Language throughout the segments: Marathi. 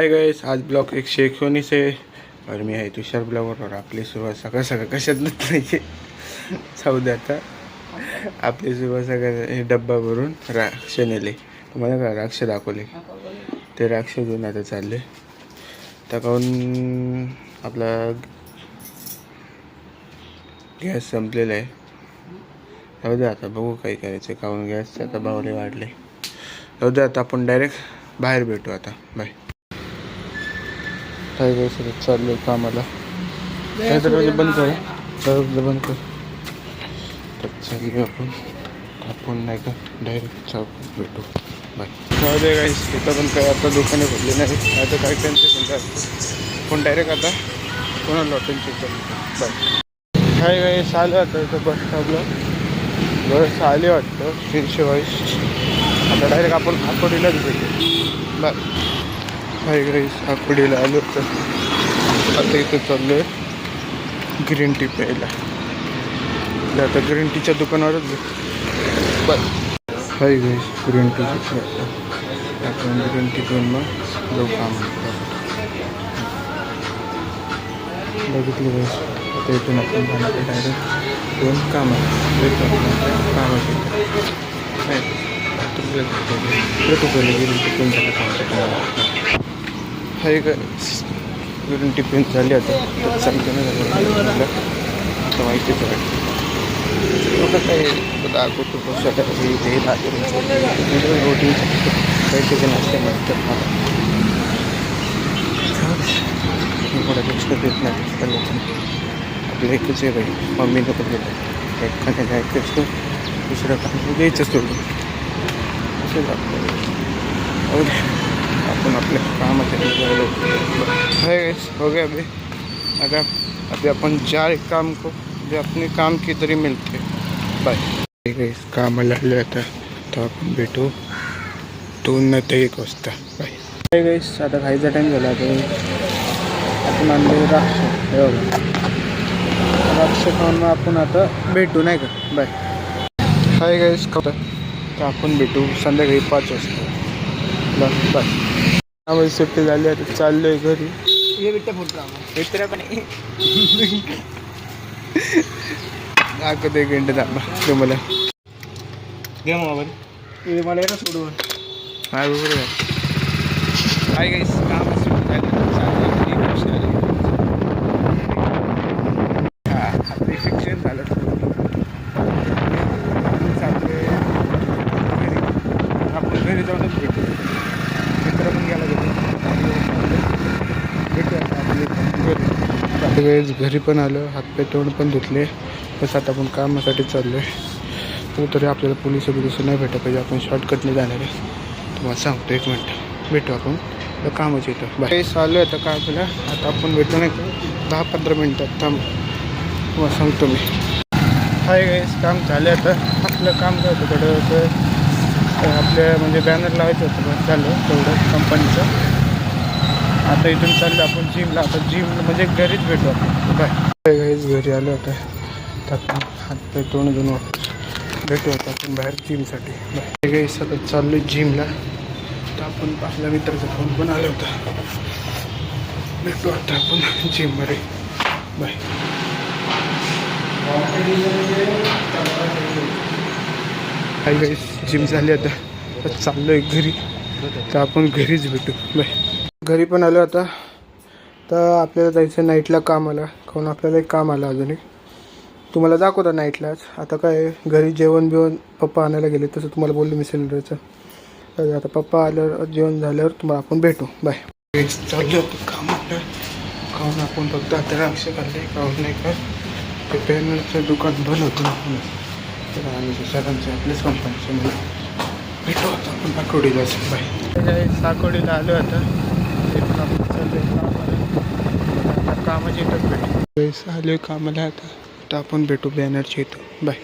हाय गाइस, आज ब्लॉग 119 है और मी आहे तुषार ब्लॉगर और आपली सुरुवात सकाळ सकाळ कशात नाही सौदा आता आपली सुरुवात सकाळ डब्बा भरून राक्ष नेले. तुम्हाला का राक्ष दाखवले ते राक्ष घेऊन आता चालले. त्याकाहून आपला गॅस संपलेला आहे. जाऊ दे आता बघू काय करायचं. काहून गॅसचे आता भावले वाढले. जाऊ दे आता आपण डायरेक्ट बाहेर भेटू आता. बाय. काय काय चालू आहे कामाला. काय दरवाजा बंद कर. दरवाजा बंद कर. तर चालू आपण नाही का डायरेक्ट चौकात भेटू. बाय. जाऊ दे गाईस, इथं पण काय आता दुकाने भरली नाही. आता काय टेन्शन असतं पण डायरेक्ट आता कोणाला टेन्शन करतो. बाय. काय गाईस आलं आता इथं बस स्टॉपला. बस आली वाटतं 322. आता डायरेक्ट आपण आकोडीलाच भेटू. बाय. हाय गाईस, आकोडीला आलो तर आता इथं चाललो आहे ग्रीन टी प्यायला. आता ग्रीन टीच्या दुकानावरच भेटू. Bye. Hi guys, green tea आपण ग्रीन टी पिऊन मग जाऊ काम. बघितलं गाईस, आता इथून आपण जाणार डायरेक्ट दोन कामात कामात हाय गाईस, ग्रीन टी पिऊन झाली आता सांगतो ना झालं आता माहितीच आहे. आता काय दाखवतो कशाला ते रोटी पैसे नाश्ते म्हणतात मला. थोडा लक्ष देत नाही आपलं एकच आहे बाई. मम्मीनं पण गेलं एक खाण्याला ऐकायच तो दुसरं काम घ्यायचं सोडून असं आपण आपल्या कामासाठी हो गया अभी. अगर अभी अपन चार काम को जो अपने काम की तरी मिलते. बाय. कामाला आलो आता तर आपण भेटू 2 नाही तर 1 वाजता. बाय. गाईस, आता खायचा टाईम झाला. तर आपण आणले राक्ष खाऊन मग आपण आता भेटू नाही का. बाय. हाय गाईस, तर आपण भेटू संध्याकाळी 5 वाजता. बाय. आम्हाला सुट्टी झाली आता चाललोय घरी. मित्र पण दाखवतो 1 घंटे थांबा तुम्हाला. घे मोबाईल मला येणं सोडून. हा बरोबर आहे. हाय गाईस, काम सुरू झालं. हा आपलं शिक्षण झालं. आपण घरी जाऊनच भेटू. मित्र पण गेला भेटू. घरी पण आलं, हातपाय तोंड पण धुतले. बस आता आपण कामासाठी चाललो आहे. तरी आपल्याला पोलिस बिलिस नाही भेटलं पाहिजे. आपण शॉर्टकटने जाणार आहे. तुम्हाला सांगतो 1 मिनटं भेटू आपण कामच येतं. बाय. चालू आहे आता काय केलं. आता आपण भेटू नाही 10-15 मिनटात थांब तुम्हाला सांगतो मी. हाय गाईस, काम झालं आता. आपलं काम काय होतं थोडं आपल्या म्हणजे बॅनर लावायचं होतं. बस झालं तेवढं कंपनीचं. आता इथून चाललं आपण जिमला. आता जिम म्हणजे घरीच भेटू आपण. बाय. गाईस, घरी आलो आता. तर आपण हातपाय तोंड धुवून भेटू आता आपण बाहेर जिमसाठी. बाय. गाईस, आता चाललो जिमला. तर आपण आपल्या मित्राचा फोन पण आला होता. भेटू आता आपण जिममध्ये. बाय. हाय गाईस, जिम झाली आता. तर चाललो आहे घरी. तर आपण घरीच भेटू. बाय. घरी पण आलो आता. तर आपल्याला जायचं नाईटला कामाला. काहून आपल्याला एक काम आलं अजून एक. तुम्हाला दाखवता नाईटलाच. आता काय घरी जेवण बिवण पप्पा आणायला गेले तसं तुम्हाला बोललो मी सिलेंडरचं. तर आता पप्पा आल्यावर जेवण झाल्यावर तुम्हाला आपण भेटू. बाय. चाललं होतं कामाला. काहून आपण फक्त आता राक्ष काढले. काहून नाही का ते पॅनलचं दुकान बंद होतं आपण. तर आणि सरांचं आपल्याच कंपनीचं मला भेटू आता आपण साकोडीलाच. बाय. साकोडीला आलो आता. तिथून आपण चाललो कामाला. कामाच्या इथंच भेटू. पैसा आलो कामाला आता आपण भेटू बॅनरच्या इथं. बाय.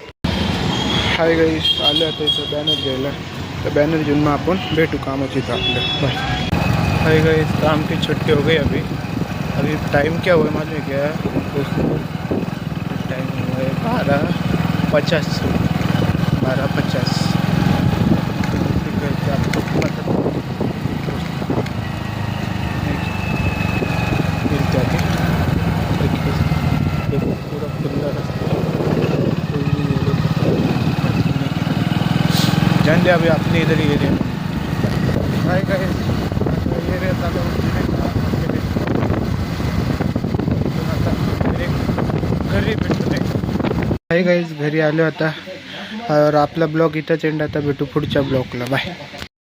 हाय गाईस, आलो आता इथं बॅनर घ्यायला. तर बॅनर घेऊन मग आपण भेटू कामाच्या इथं आपलं. बाय. हाय गाईस, काम की छुट्टी हो गई अभी. अभी टाइम क्या हुआ मालूम है क्या. टाइम हुआ है 12:50. 12:50. ध्यान दिया अभी अपने इधर ही एरिया में। हाय गाइस, एरिया चालू घरी भेटतो। हाय गाइस, घरी आलो आता और आपला ब्लॉग इथंच एंड, आता भेटू पुढच्या ब्लॉगला, बाय।